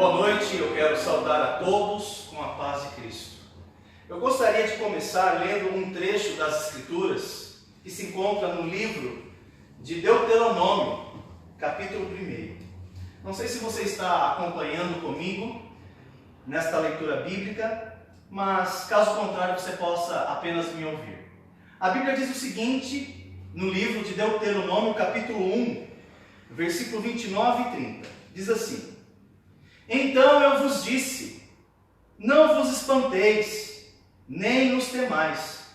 Boa noite, eu quero saudar a todos com a paz de Cristo. Eu gostaria de começar lendo um trecho das Escrituras que se encontra no livro de Deuteronômio, capítulo 1. Não sei se você está acompanhando comigo nesta leitura bíblica, mas caso contrário você possa apenas me ouvir. A Bíblia diz o seguinte, no livro de Deuteronômio, capítulo 1, versículo 29 e 30. Diz assim: Então eu vos disse, não vos espanteis, nem nos temais.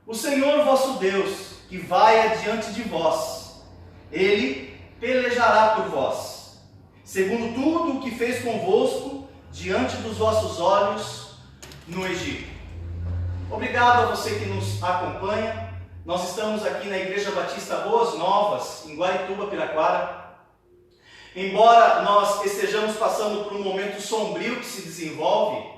O Senhor vosso Deus, que vai adiante de vós, Ele pelejará por vós, segundo tudo o que fez convosco diante dos vossos olhos no Egito. Obrigado a você que nos acompanha. Nós estamos aqui na Igreja Batista Boas Novas, em Guarituba, Piraquara. Embora nós estejamos passando por um momento sombrio que se desenvolve,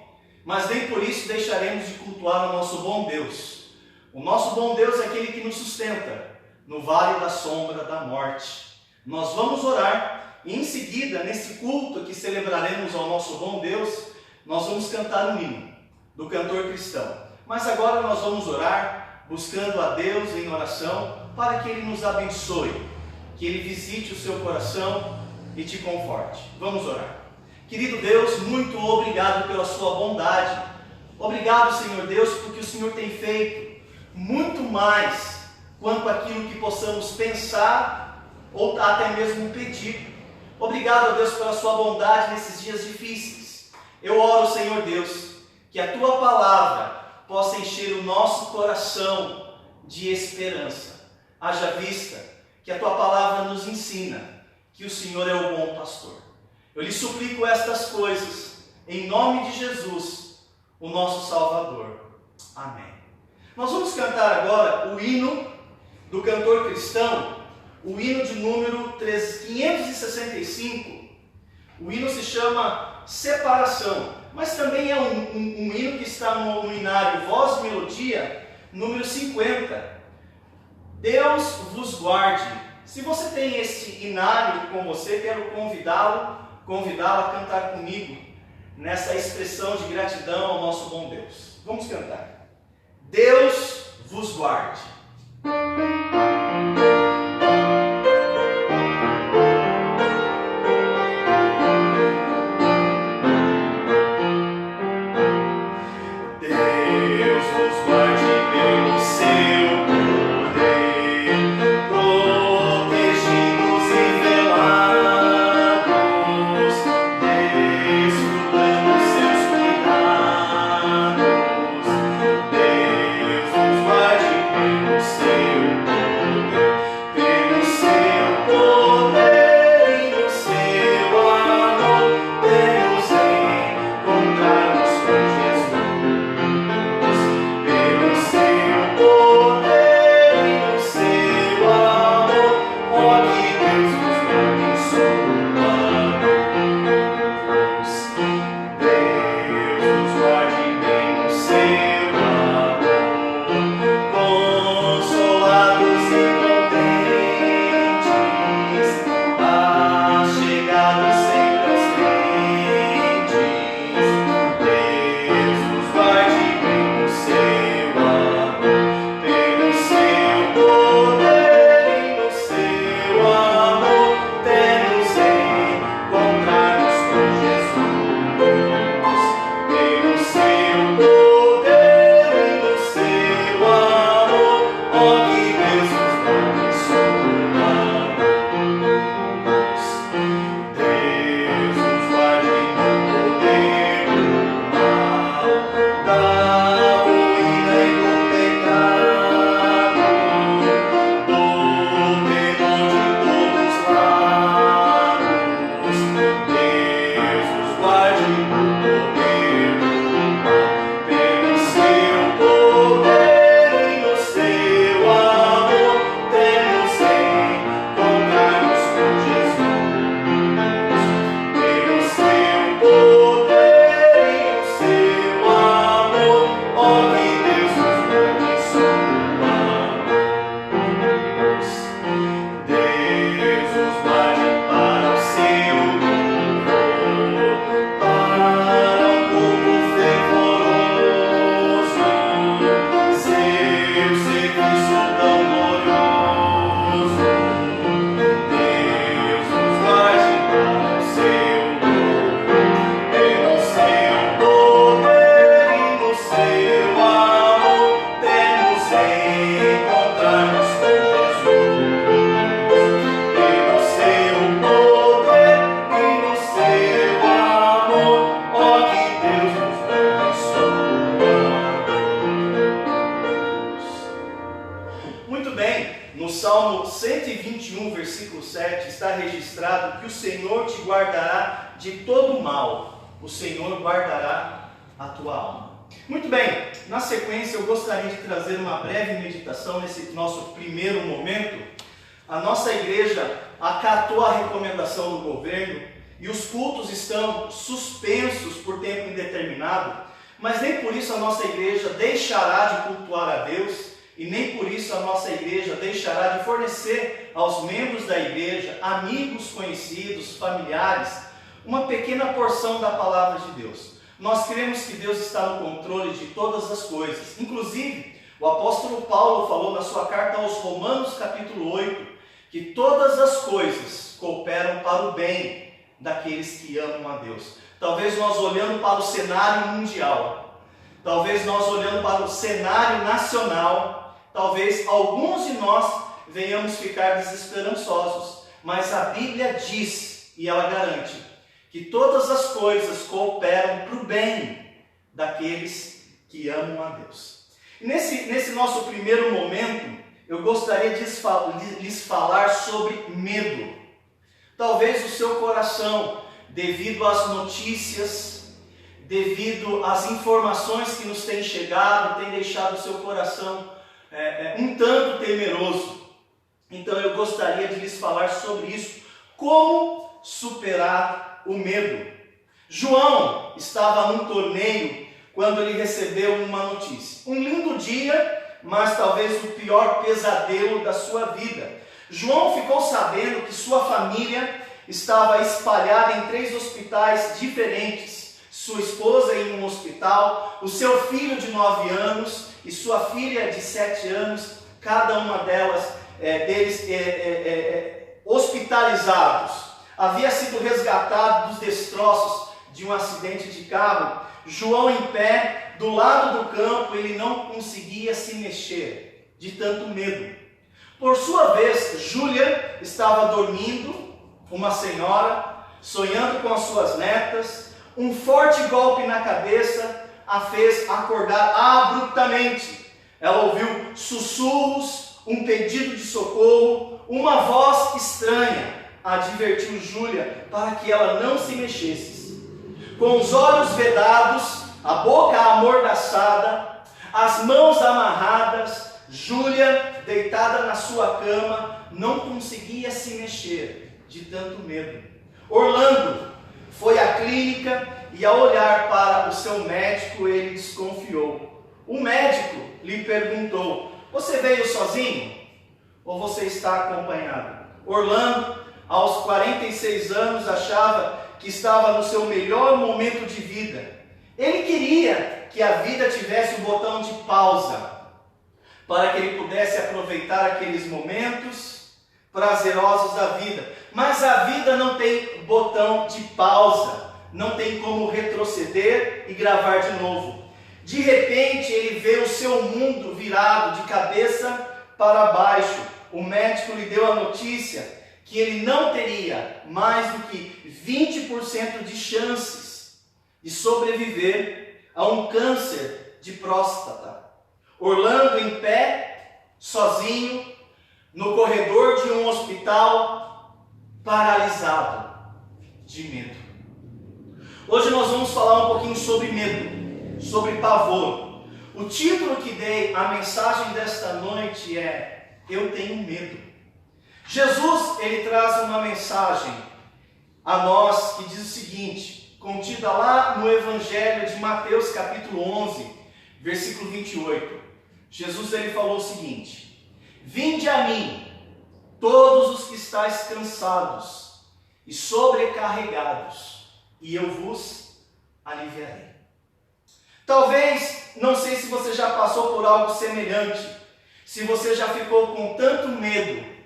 mas nem por isso deixaremos de cultuar o nosso bom Deus. O nosso bom Deus é aquele que nos sustenta no vale da sombra da morte. Nós vamos orar e em seguida, nesse culto que celebraremos ao nosso bom Deus, nós vamos cantar um hino do cantor cristão. Mas agora nós vamos orar, buscando a Deus em oração, para que Ele nos abençoe, que Ele visite o seu coração e te conforte. Vamos orar. Querido Deus, muito obrigado pela sua bondade. Obrigado, Senhor Deus, porque o Senhor tem feito muito mais quanto aquilo que possamos pensar ou até mesmo pedir. Obrigado, Deus, pela sua bondade nesses dias difíceis. Eu oro, Senhor Deus, que a tua palavra possa encher o nosso coração de esperança. Haja vista que a tua palavra nos ensina que o Senhor é o bom pastor. Eu lhe suplico estas coisas, em nome de Jesus, o nosso Salvador. Amém. Nós vamos cantar agora o hino do cantor cristão, o hino de número 565. O hino se chama Separação, mas também é um hino que está no hinário Voz e Melodia, número 50. Deus vos guarde. Se você tem esse hinário com você, quero convidá-la a cantar comigo nessa expressão de gratidão ao nosso bom Deus. Vamos cantar. Deus vos guarde. Deus nos guarde pelo seu bem-aventurado que o Senhor te guardará de todo mal. O Senhor guardará a tua alma. Muito bem, na sequência eu gostaria de trazer uma breve meditação nesse nosso primeiro momento. A nossa igreja acatou a recomendação do governo e os cultos estão suspensos por tempo indeterminado, mas nem por isso a nossa igreja deixará de cultuar a Deus e nem por isso a nossa igreja deixará de fornecer aos membros da igreja, amigos, conhecidos, familiares, uma pequena porção da palavra de Deus. Nós cremos que Deus está no controle de todas as coisas. Inclusive, o apóstolo Paulo falou na sua carta aos Romanos, capítulo 8, que todas as coisas cooperam para o bem daqueles que amam a Deus. Talvez nós olhando para o cenário mundial, talvez nós olhando para o cenário nacional, talvez alguns de nós venhamos ficar desesperançosos, mas a Bíblia diz, e ela garante, que todas as coisas cooperam para o bem daqueles que amam a Deus. E nesse nosso primeiro momento, eu gostaria de lhes falar sobre medo. Talvez o seu coração, devido às notícias, devido às informações que nos têm chegado, tem deixado o seu coração um tanto temeroso. Então eu gostaria de lhes falar sobre isso. Como superar o medo? João estava num torneio quando ele recebeu uma notícia. Um lindo dia, mas talvez o pior pesadelo da sua vida. João ficou sabendo que sua família estava espalhada em 3 hospitais diferentes. Sua esposa em um hospital, o seu filho de 9 anos e sua filha de 7 anos, cada uma deles hospitalizados. Havia sido resgatado dos destroços de um acidente de carro. João em pé, do lado do campo, ele não conseguia se mexer, de tanto medo. Por sua vez, Júlia estava dormindo, uma senhora, sonhando com as suas netas. Um forte golpe na cabeça a fez acordar abruptamente. Ela ouviu sussurros, um pedido de socorro, uma voz estranha advertiu Júlia para que ela não se mexesse. Com os olhos vedados, a boca amordaçada, as mãos amarradas, Júlia, deitada na sua cama, não conseguia se mexer de tanto medo. Orlando foi à clínica e, ao olhar para o seu médico, ele desconfiou. O médico lhe perguntou: você veio sozinho ou você está acompanhado? Orlando, aos 46 anos, achava que estava no seu melhor momento de vida. Ele queria que a vida tivesse um botão de pausa, para que ele pudesse aproveitar aqueles momentos prazerosos da vida. Mas a vida não tem botão de pausa, não tem como retroceder e gravar de novo. De repente ele vê o seu mundo virado de cabeça para baixo. O médico lhe deu a notícia que ele não teria mais do que 20% de chances de sobreviver a um câncer de próstata. Orlando em pé, sozinho, no corredor de um hospital, paralisado de medo. Hoje nós vamos falar um pouquinho sobre medo, sobre pavor. O título que dei à mensagem desta noite é: Eu tenho medo. Jesus, ele traz uma mensagem a nós que diz o seguinte, contida lá no Evangelho de Mateus, capítulo 11, versículo 28. Jesus, ele falou o seguinte: Vinde a mim, todos os que estáis cansados e sobrecarregados, e eu vos aliviarei. Talvez, não sei se você já passou por algo semelhante, se você já ficou com tanto medo,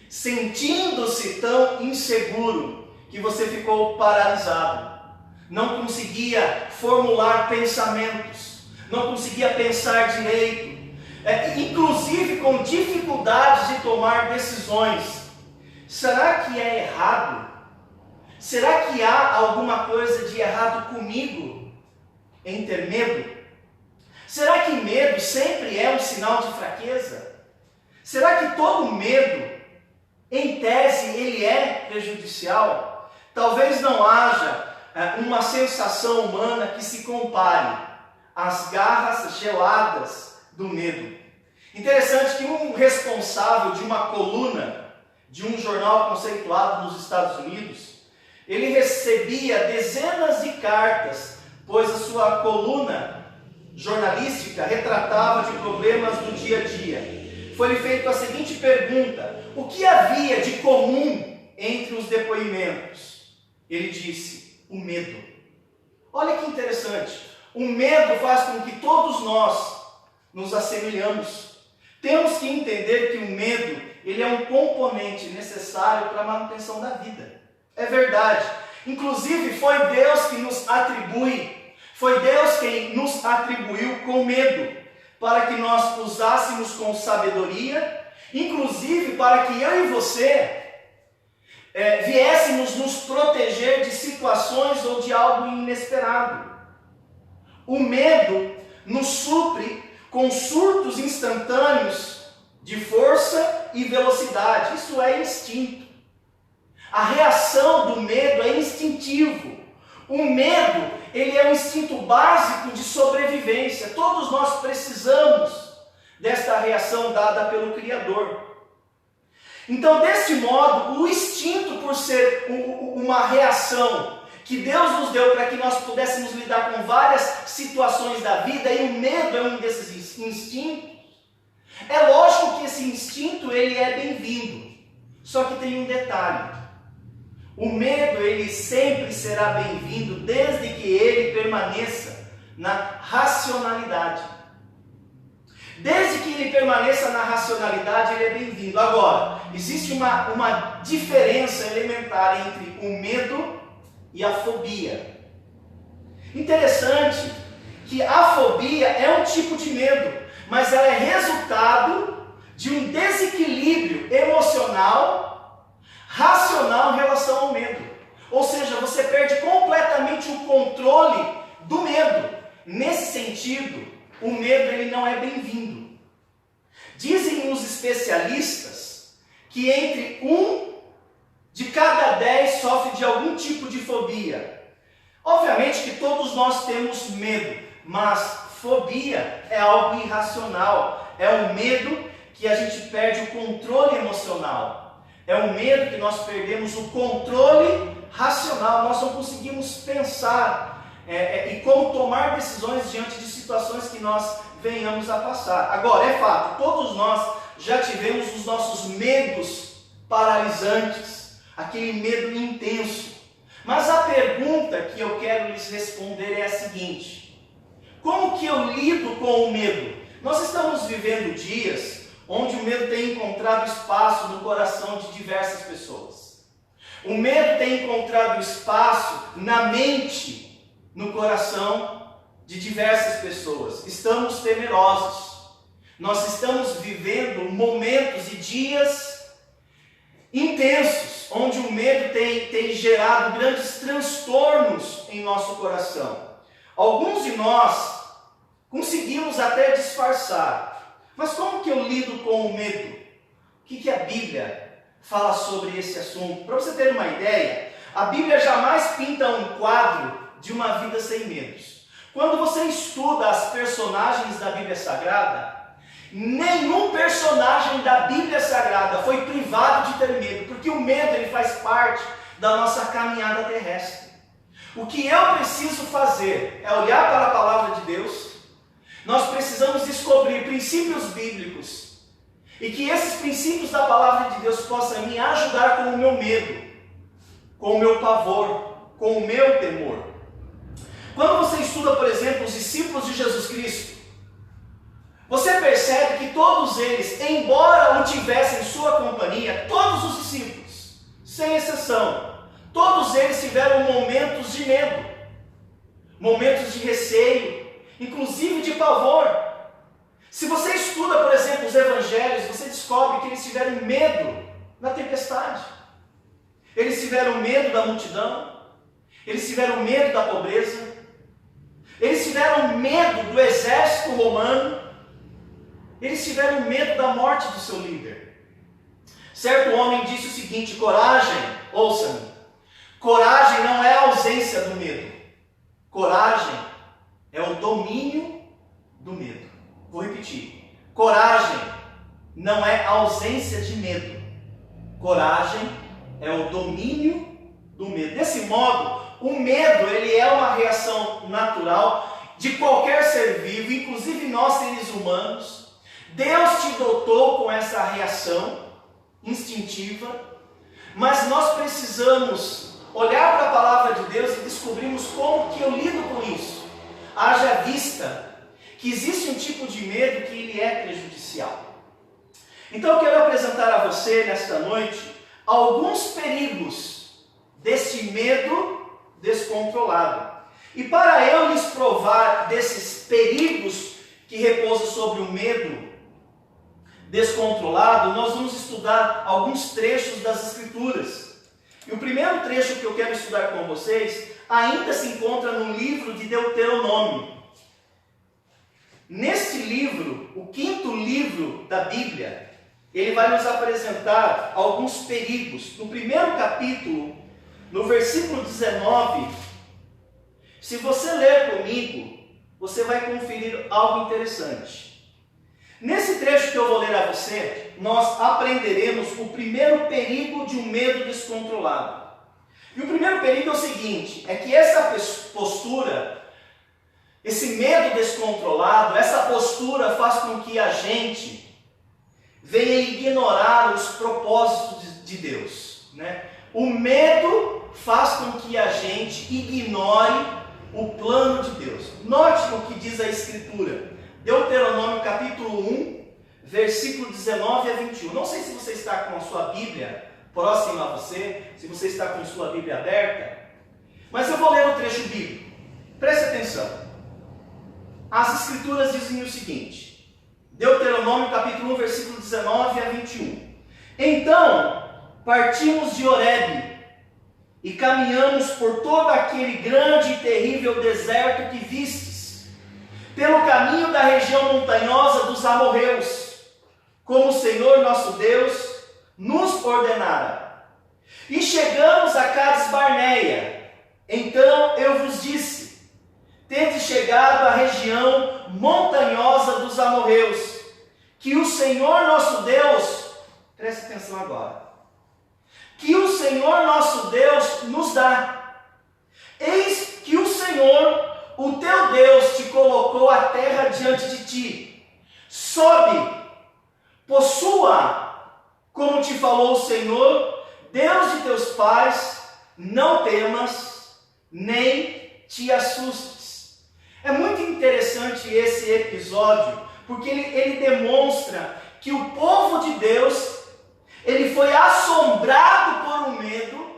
sentindo-se tão inseguro, que você ficou paralisado, não conseguia formular pensamentos, não conseguia pensar direito, inclusive com dificuldades de tomar decisões. Será que é errado? Será que há alguma coisa de errado comigo em ter medo? Será que medo sempre é um sinal de fraqueza? Será que todo medo em tese, ele é prejudicial. Talvez não haja uma sensação humana que se compare às garras geladas do medo. Interessante que um responsável de uma coluna de um jornal conceituado nos Estados Unidos, ele recebia dezenas de cartas, pois a sua coluna jornalística retratava de problemas do dia a dia. Foi-lhe feita a seguinte pergunta: o que havia de comum entre os depoimentos? Ele disse: o medo. Olha que interessante. O medo faz com que todos nós nos assemelhamos. Temos que entender que o medo, ele é um componente necessário para a manutenção da vida. É verdade. Inclusive foi Deus que nos atribui, foi Deus quem nos atribuiu com medo, para que nós usássemos com sabedoria, inclusive para que eu e você viéssemos nos proteger de situações ou de algo inesperado. O medo nos supre com surtos instantâneos de força e velocidade. Isso é instinto. A reação do medo é instintivo. O medo, ele é um instinto básico de sobrevivência. Todos nós precisamos desta reação dada pelo Criador. Então, deste modo, o instinto, por ser uma reação que Deus nos deu para que nós pudéssemos lidar com várias situações da vida, e o medo é um desses instintos, é lógico que esse instinto ele é bem-vindo. Só que tem um detalhe: o medo ele sempre será bem-vindo desde que ele permaneça na racionalidade. Desde que ele permaneça na racionalidade, ele é bem-vindo. Agora, existe uma diferença elementar entre o medo e a fobia. Interessante que a fobia é um tipo de medo, mas ela é resultado de um desequilíbrio emocional, racional em relação ao medo. Ou seja, você perde completamente o controle do medo. Nesse sentido, o medo ele não é bem-vindo. Dizem os especialistas que entre 1 de cada 10 sofre de algum tipo de fobia. Obviamente que todos nós temos medo, mas fobia é algo irracional. É um medo que a gente perde o controle emocional. É um medo que nós perdemos o controle racional. Nós não conseguimos pensar e como tomar decisões diante de situações que nós venhamos a passar. Agora, é fato, todos nós já tivemos os nossos medos paralisantes, aquele medo intenso. Mas a pergunta que eu quero lhes responder é a seguinte: como que eu lido com o medo? Nós estamos vivendo dias onde o medo tem encontrado espaço no coração de diversas pessoas. O medo tem encontrado espaço na mente, no coração de diversas pessoas. Estamos temerosos. Nós estamos vivendo momentos e dias intensos, onde o medo tem gerado grandes transtornos em nosso coração. Alguns de nós conseguimos até disfarçar. Mas como que eu lido com o medo? O que a Bíblia fala sobre esse assunto? Para você ter uma ideia, a Bíblia jamais pinta um quadro de uma vida sem medos. Quando você estuda as personagens da Bíblia Sagrada, nenhum personagem da Bíblia Sagrada foi privado de ter medo, porque o medo ele faz parte da nossa caminhada terrestre. O que eu preciso fazer é olhar para a palavra de Deus. Nós precisamos descobrir princípios bíblicos e que esses princípios da palavra de Deus possam me ajudar com o meu medo, com o meu pavor, com o meu temor. Quando você estuda, por exemplo, os discípulos de Jesus Cristo, você percebe que todos eles, embora o tivessem em sua companhia, todos os discípulos, sem exceção, todos eles tiveram momentos de medo, momentos de receio, inclusive de pavor. Se você estuda, por exemplo, os evangelhos, você descobre que eles tiveram medo na tempestade. Eles tiveram medo da multidão, eles tiveram medo da pobreza, eles tiveram medo do exército romano, eles tiveram medo da morte do seu líder. Certo homem disse o seguinte: coragem, ouça-me, coragem não é a ausência do medo, coragem é o domínio do medo. Vou repetir, coragem não é a ausência de medo, coragem é o domínio do medo. Desse modo, o medo ele é uma reação natural de qualquer ser vivo, inclusive nós seres humanos. Deus te dotou com essa reação instintiva, mas nós precisamos olhar para a palavra de Deus e descobrirmos como que eu lido com isso. Haja vista que existe um tipo de medo que ele é prejudicial. Então eu quero apresentar a você nesta noite alguns perigos deste medo descontrolado. E para eu lhes provar desses perigos que repousam sobre o medo descontrolado, nós vamos estudar alguns trechos das Escrituras. E o primeiro trecho que eu quero estudar com vocês ainda se encontra no livro de Deuteronômio. Neste livro, o quinto livro da Bíblia, ele vai nos apresentar alguns perigos. No primeiro capítulo, no versículo 19, se você ler comigo, você vai conferir algo interessante. Nesse trecho que eu vou ler a você, nós aprenderemos o primeiro perigo de um medo descontrolado. E o primeiro perigo é o seguinte, é que essa postura, esse medo descontrolado, essa postura faz com que a gente venha ignorar os propósitos de Deus, né? O medo faz com que a gente ignore o plano de Deus. Note o que diz a Escritura. Deuteronômio capítulo 1, versículo 19 a 21. Não sei se você está com a sua Bíblia próxima a você, se você está com a sua Bíblia aberta, mas eu vou ler o trecho bíblico. Preste atenção. As Escrituras dizem o seguinte, Deuteronômio capítulo 1, versículo 19 a 21. Então, partimos de Horebe e caminhamos por todo aquele grande e terrível deserto que vistes, pelo caminho da região montanhosa dos amorreus, como o Senhor nosso Deus nos ordenara. E chegamos a Cades Barneia. Então eu vos disse, tende chegado à região montanhosa dos amorreus, que o Senhor nosso Deus, preste atenção agora, que o Senhor nosso Deus nos dá. Eis que o Senhor, o teu Deus, te colocou a terra diante de ti. Sobe, possua, como te falou o Senhor, Deus de teus pais, não temas, nem te assustes. É muito interessante esse episódio, porque ele demonstra que o povo de Deus, ele foi assombrado por um medo,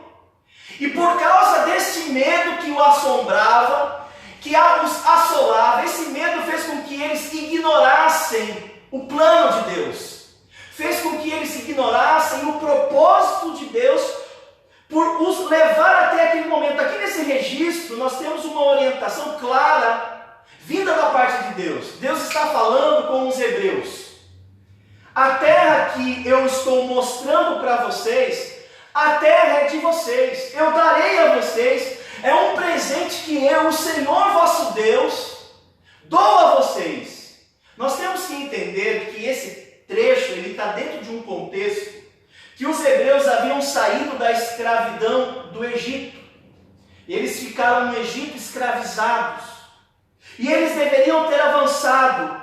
e por causa deste medo que o assombrava, que os assolava, esse medo fez com que eles ignorassem o plano de Deus, fez com que eles ignorassem o propósito de Deus por os levar até aquele momento. Aqui nesse registro nós temos uma orientação clara, vinda da parte de Deus. Deus está falando com os hebreus. A terra que eu estou mostrando para vocês, a terra é de vocês, eu darei a vocês, é um presente que eu, o Senhor vosso Deus, dou a vocês. Nós temos que entender que esse trecho, ele está dentro de um contexto, que os hebreus haviam saído da escravidão do Egito, e eles ficaram no Egito escravizados, e eles deveriam ter avançado,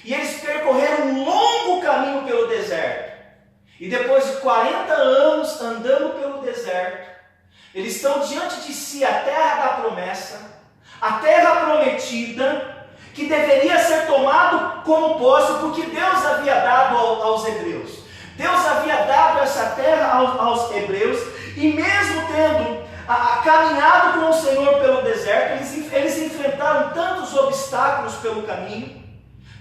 e eles percorreram um longo caminho pelo deserto, e depois de 40 anos andando pelo deserto, eles estão diante de si a terra da promessa, a terra prometida, que deveria ser tomado como posse, porque Deus havia dado aos hebreus. Deus havia dado essa terra aos hebreus, e mesmo tendo caminhado com o Senhor pelo deserto, eles enfrentaram tantos obstáculos pelo caminho.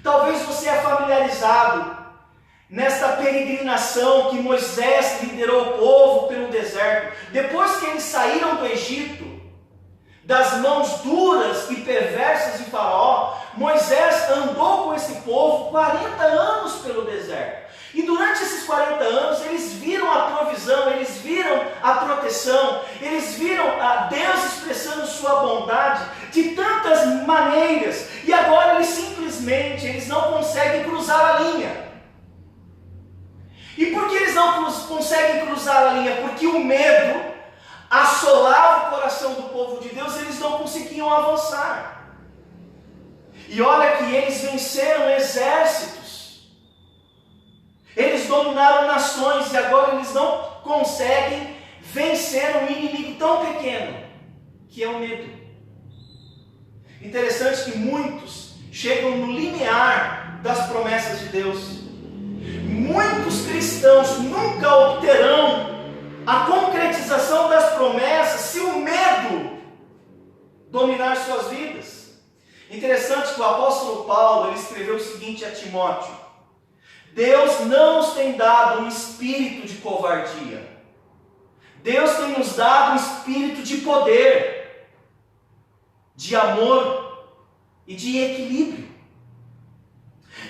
Talvez você é familiarizado nesta peregrinação que Moisés liderou o povo pelo deserto. Depois que eles saíram do Egito, das mãos duras e perversas de Faraó, Moisés andou com esse povo 40 anos pelo deserto. E durante esses 40 anos, eles viram a provisão, eles viram a proteção, eles viram a Deus expressando sua bondade de tantas maneiras. E agora eles não conseguem cruzar a linha. E por que eles não conseguem cruzar a linha? Porque o medo assolava o coração do povo de Deus, eles não conseguiam avançar. E olha que eles venceram exércitos, eles dominaram nações, e agora eles não conseguem vencer um inimigo tão pequeno, que é o medo. Interessante que muitos chegam no limiar das promessas de Deus. Muitos cristãos nunca obterão a concretização das promessas se o medo dominar suas vidas. Interessante que o apóstolo Paulo ele escreveu o seguinte a Timóteo: Deus não nos tem dado um espírito de covardia. Deus tem nos dado um espírito de poder, de amor e de equilíbrio.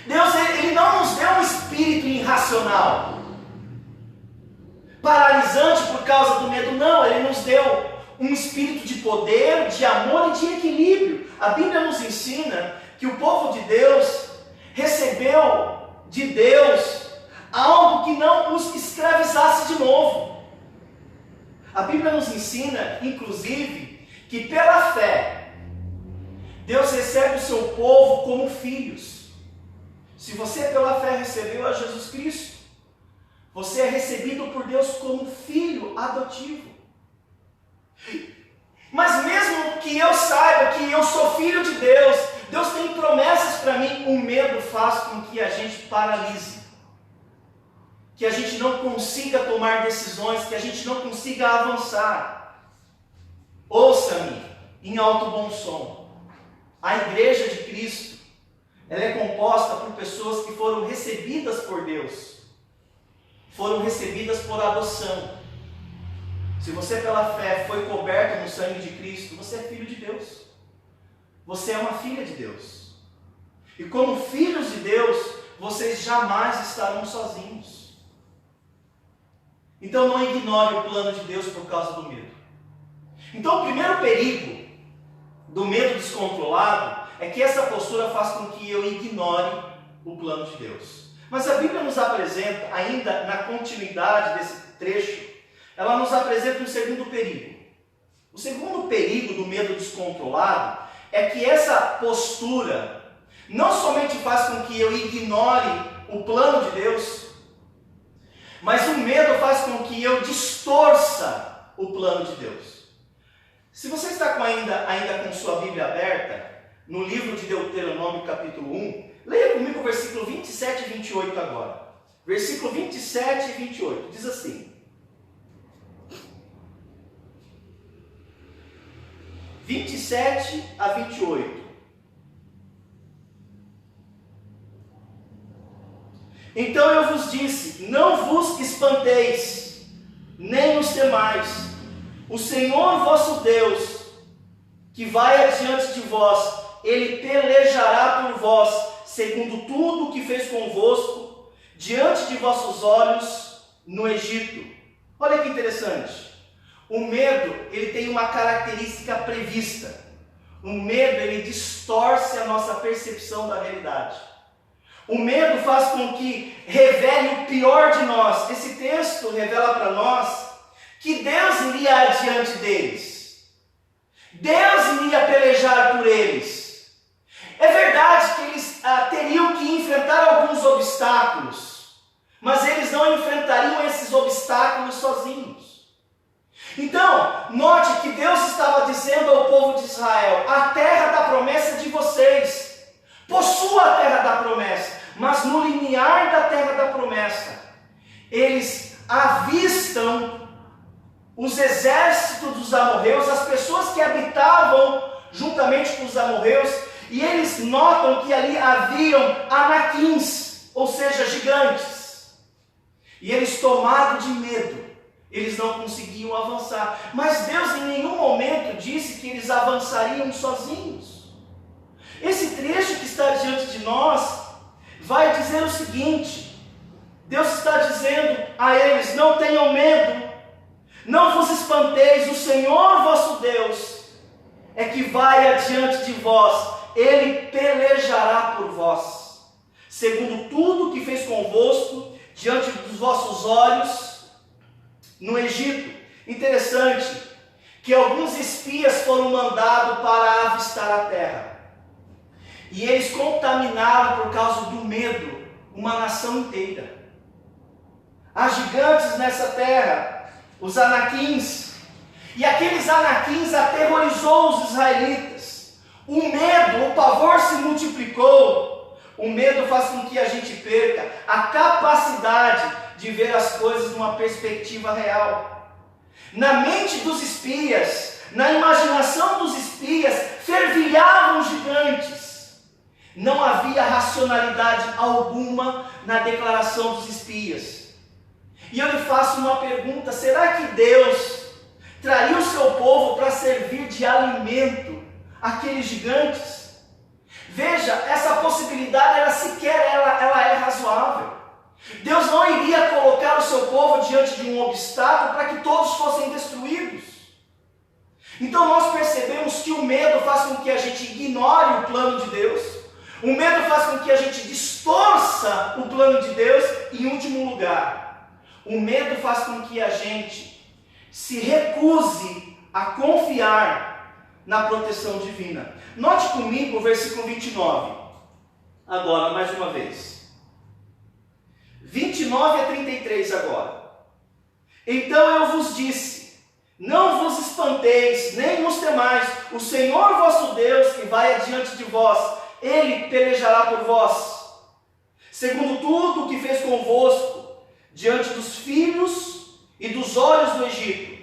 Deus ele não nos deu um espírito irracional, paralisante por causa do medo, não. Ele nos deu um espírito de poder, de amor e de equilíbrio. A Bíblia nos ensina que o povo de Deus recebeu de Deus algo que não os escravizasse de novo. A Bíblia nos ensina, inclusive, que pela fé, Deus recebe o seu povo como filhos. Se você pela fé recebeu a Jesus Cristo, você é recebido por Deus como filho adotivo. Mas mesmo que eu saiba que eu sou filho de Deus, Deus tem promessas para mim, o medo faz com que a gente paralise, que a gente não consiga tomar decisões, que a gente não consiga avançar. Ouça-me em alto bom som. A igreja de Cristo, ela é composta por pessoas que foram recebidas por Deus, foram recebidas por adoção. Se você pela fé foi coberto no sangue de Cristo, você é filho de Deus. Você é uma filha de Deus. E como filhos de Deus, vocês jamais estarão sozinhos. Então não ignore o plano de Deus por causa do medo. Então o primeiro perigo do medo descontrolado é que essa postura faz com que eu ignore o plano de Deus. Mas a Bíblia nos apresenta, ainda na continuidade desse trecho, ela nos apresenta um segundo perigo. O segundo perigo do medo descontrolado é que essa postura não somente faz com que eu ignore o plano de Deus, mas o medo faz com que eu distorça o plano de Deus. Se você está ainda com sua Bíblia aberta, no livro de Deuteronômio capítulo 1, leia comigo o versículo 27 e 28 agora. Versículo 27 e 28, diz assim: 27 a 28. Então eu vos disse, não vos espanteis, nem os temais. O Senhor vosso Deus, que vai adiante de vós, Ele pelejará por vós, segundo tudo o que fez convosco, diante de vossos olhos, no Egito. Olha que interessante. O medo, ele tem uma característica prevista. O medo, ele distorce a nossa percepção da realidade. O medo faz com que revele o pior de nós. Esse texto revela para nós que Deus iria adiante deles. Deus iria pelejar por eles. É verdade que eles teriam que enfrentar alguns obstáculos, mas eles não enfrentariam esses obstáculos sozinhos. Então, note que Deus estava dizendo ao povo de Israel: a terra da promessa é de vocês, possua a terra da promessa, mas no limiar da terra da promessa, eles avistam os exércitos dos amorreus, as pessoas que habitavam juntamente com os amorreus, e eles notam que ali haviam anaquins, ou seja, gigantes, e eles, tomados de medo, eles não conseguiam avançar. Mas Deus em nenhum momento disse que eles avançariam sozinhos. Esse trecho que está diante de nós vai dizer o seguinte: Deus está dizendo a eles: não tenham medo, não vos espanteis, o Senhor vosso Deus é que vai adiante de vós, Ele pelejará por vós, segundo tudo que fez convosco, diante dos vossos olhos, no Egito. Interessante que alguns espias foram mandados para avistar a terra, e eles contaminaram por causa do medo uma nação inteira. Há gigantes nessa terra, os anaquins, e aqueles anaquins aterrorizou os israelitas. O medo, o pavor se multiplicou. O medo faz com que a gente perca a capacidade de ver as coisas numa perspectiva real. Na mente dos espias, na imaginação dos espias, fervilhavam gigantes. Não havia racionalidade alguma na declaração dos espias. E eu lhe faço uma pergunta: será que Deus traria o seu povo para servir de alimento àqueles gigantes? Veja, essa possibilidade, ela é razoável. Deus não iria colocar o seu povo diante de um obstáculo para que todos fossem destruídos. Então nós percebemos que o medo faz com que a gente ignore o plano de Deus. O medo faz com que a gente distorça o plano de Deus. E, em último lugar, o medo faz com que a gente se recuse a confiar na proteção divina. Note comigo o versículo 29. Agora, mais uma vez. 29 a 33 agora. Então eu vos disse: não vos espanteis, nem vos temais. O Senhor vosso Deus, que vai adiante de vós, Ele pelejará por vós, segundo tudo o que fez convosco, diante dos filhos e dos olhos do Egito,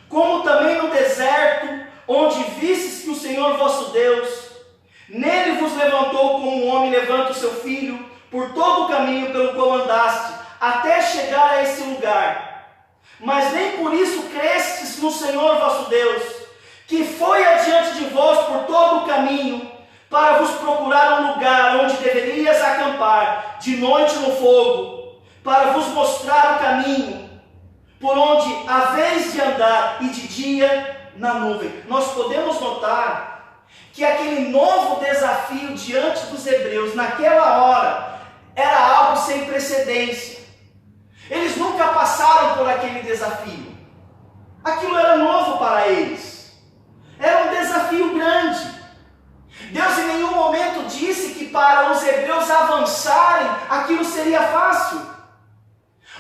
como também no deserto, onde vistes que o Senhor vosso Deus, nele vos levantou como um homem levanta o seu filho, por todo o caminho pelo qual andaste, até chegar a esse lugar. Mas nem por isso crestes no Senhor vosso Deus, que foi adiante de vós por todo o caminho, para vos procurar um lugar onde deverias acampar, de noite no fogo, para vos mostrar o caminho, por onde haveis de andar, e de dia na nuvem. Nós podemos notar que aquele novo desafio diante dos hebreus, naquela hora, era algo sem precedência. Eles nunca passaram por aquele desafio. Aquilo era novo para eles. Era um desafio grande. Deus em nenhum momento disse que para os hebreus avançarem, aquilo seria fácil.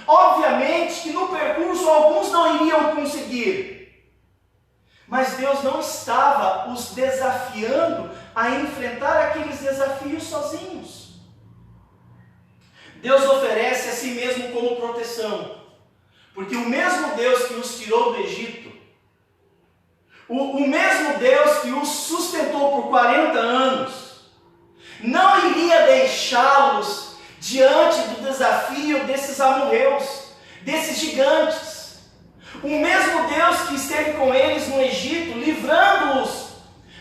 Obviamente que no percurso alguns não iriam conseguir. Mas Deus não estava os desafiando a enfrentar aqueles desafios sozinhos. Deus oferece a si mesmo como proteção, porque o mesmo Deus que os tirou do Egito, o mesmo Deus que os sustentou por 40 anos, não iria deixá-los diante do desafio desses amorreus, desses gigantes. O mesmo Deus que esteve com eles no Egito, livrando-os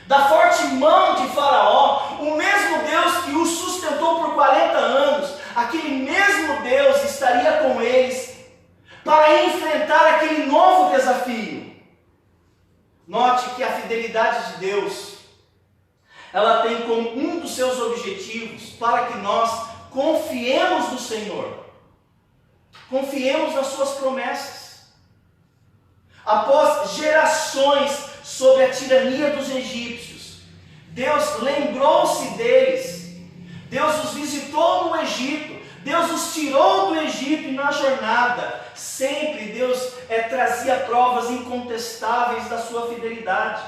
da forte mão de Faraó, o mesmo Deus que os sustentou por 40 anos, aquele mesmo Deus estaria com eles para enfrentar aquele novo desafio. Note que a fidelidade de Deus, ela tem como um dos seus objetivos para que nós confiemos no Senhor, confiemos nas suas promessas. Após gerações sob a tirania dos egípcios, Deus lembrou-se deles. Deus os visitou no Egito, Deus os tirou do Egito, e na jornada, sempre Deus trazia provas incontestáveis da sua fidelidade.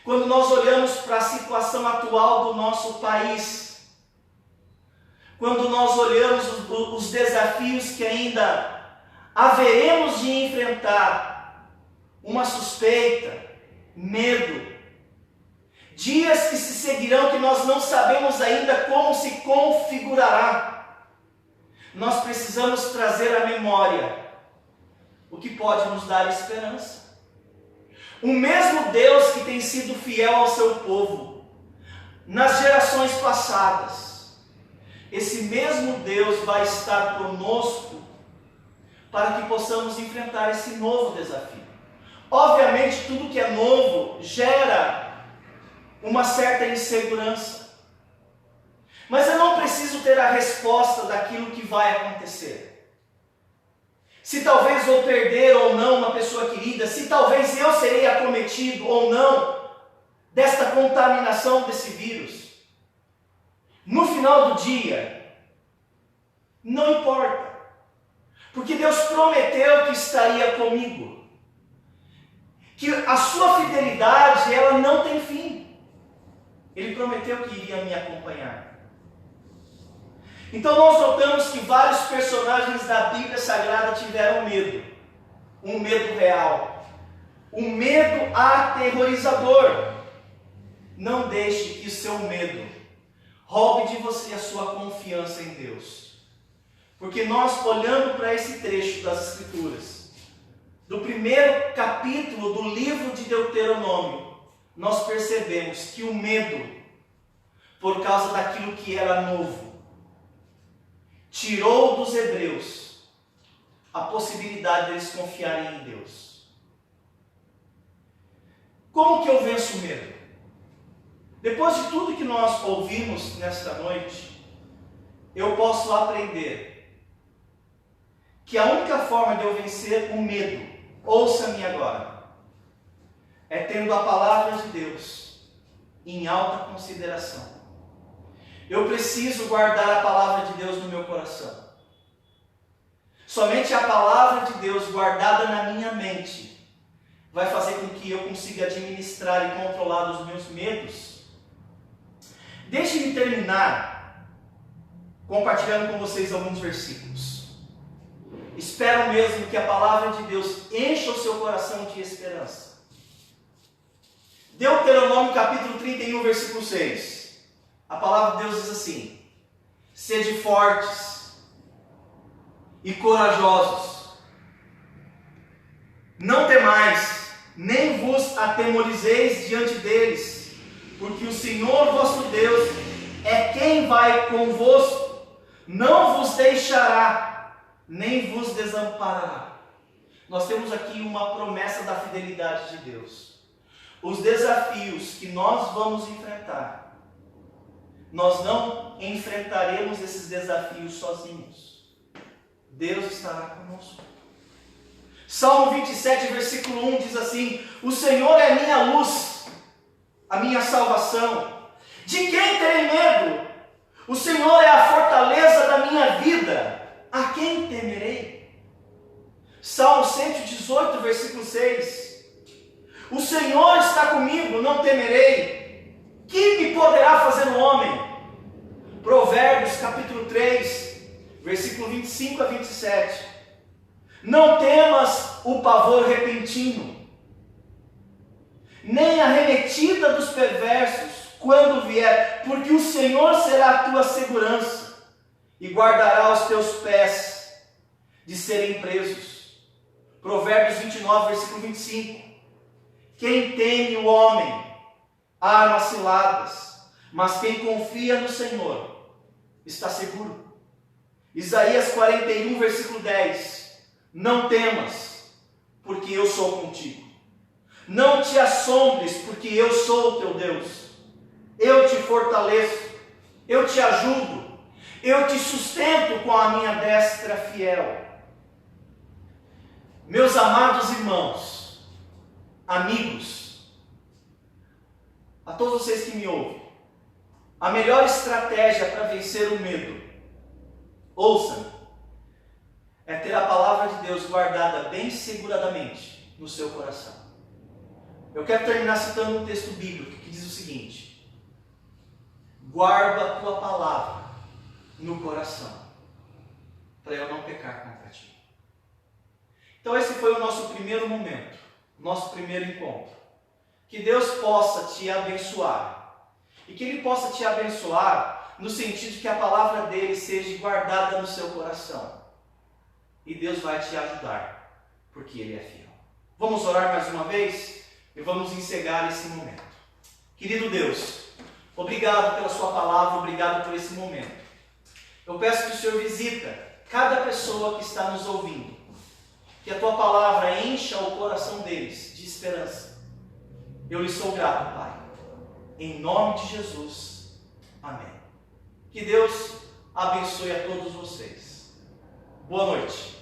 Quando nós olhamos para a situação atual do nosso país, quando nós olhamos os desafios que ainda haveremos de enfrentar, uma suspeita, medo, dias que se seguirão que nós não sabemos ainda como se configurará, nós precisamos trazer à memória o que pode nos dar esperança. O mesmo Deus que tem sido fiel ao seu povo nas gerações passadas, esse mesmo Deus vai estar conosco para que possamos enfrentar esse novo desafio. Obviamente, tudo que é novo gera uma certa insegurança. Mas eu não preciso ter a resposta daquilo que vai acontecer. Se talvez vou perder ou não uma pessoa querida, se talvez eu serei acometido ou não desta contaminação desse vírus. No final do dia, não importa. Porque Deus prometeu que estaria comigo. Que a sua fidelidade, ela não tem fim. Ele prometeu que iria me acompanhar. Então nós notamos que vários personagens da Bíblia Sagrada tiveram medo. Um medo real. Um medo aterrorizador. Não deixe que o seu medo roube de você a sua confiança em Deus. Porque nós, olhando para esse trecho das Escrituras, do primeiro capítulo do livro de Deuteronômio, nós percebemos que o medo, por causa daquilo que era novo, tirou dos hebreus a possibilidade deles confiarem em Deus. Como que eu venço o medo? Depois de tudo que nós ouvimos nesta noite, eu posso aprender que a única forma de eu vencer o medo, ouça-me agora, é tendo a palavra de Deus em alta consideração. Eu preciso guardar a palavra de Deus no meu coração. Somente a palavra de Deus guardada na minha mente vai fazer com que eu consiga administrar e controlar os meus medos. Deixe-me terminar compartilhando com vocês alguns versículos. Espero mesmo que a palavra de Deus encha o seu coração de esperança. Deuteronômio capítulo 31, versículo 6. A palavra de Deus diz assim: sede fortes e corajosos, não temais, nem vos atemorizeis diante deles, porque o Senhor vosso Deus é quem vai convosco, não vos deixará, nem vos desamparará. Nós temos aqui uma promessa da fidelidade de Deus. Os desafios que nós vamos enfrentar, nós não enfrentaremos esses desafios sozinhos. Deus estará conosco. Salmo 27, versículo 1 diz assim: o Senhor é minha luz, a minha salvação. De quem terei medo? O Senhor é a fortaleza da minha vida. A quem temerei? Salmo 118, versículo 6. O Senhor está comigo, não temerei. Que me poderá fazer o homem? Provérbios capítulo 3, versículo 25 a 27. Não temas o pavor repentino, nem a arremetida dos perversos quando vier, porque o Senhor será a tua segurança e guardará os teus pés de serem presos. Provérbios 29, versículo 25. Quem teme o homem arma ciladas, mas quem confia no Senhor está seguro. Isaías 41, versículo 10. Não temas, porque eu sou contigo. Não te assombres, porque eu sou o teu Deus. Eu te fortaleço, eu te ajudo, eu te sustento com a minha destra fiel. Meus amados irmãos, amigos, a todos vocês que me ouvem, a melhor estratégia para vencer o medo, ouça-me, é ter a palavra de Deus guardada bem seguradamente no seu coração. Eu quero terminar citando um texto bíblico que diz o seguinte: guarda a tua palavra no coração, para eu não pecar contra ti. Então esse foi o nosso primeiro momento, nosso primeiro encontro. Que Deus possa te abençoar, e que Ele possa te abençoar no sentido de que a palavra dele seja guardada no seu coração. E Deus vai te ajudar, porque Ele é fiel. Vamos orar mais uma vez e vamos encerrar esse momento. Querido Deus, obrigado pela sua palavra, obrigado por esse momento. Eu peço que o Senhor visita cada pessoa que está nos ouvindo. Que a tua palavra encha o coração deles de esperança. Eu lhe sou grato, Pai. Em nome de Jesus. Amém. Que Deus abençoe a todos vocês. Boa noite.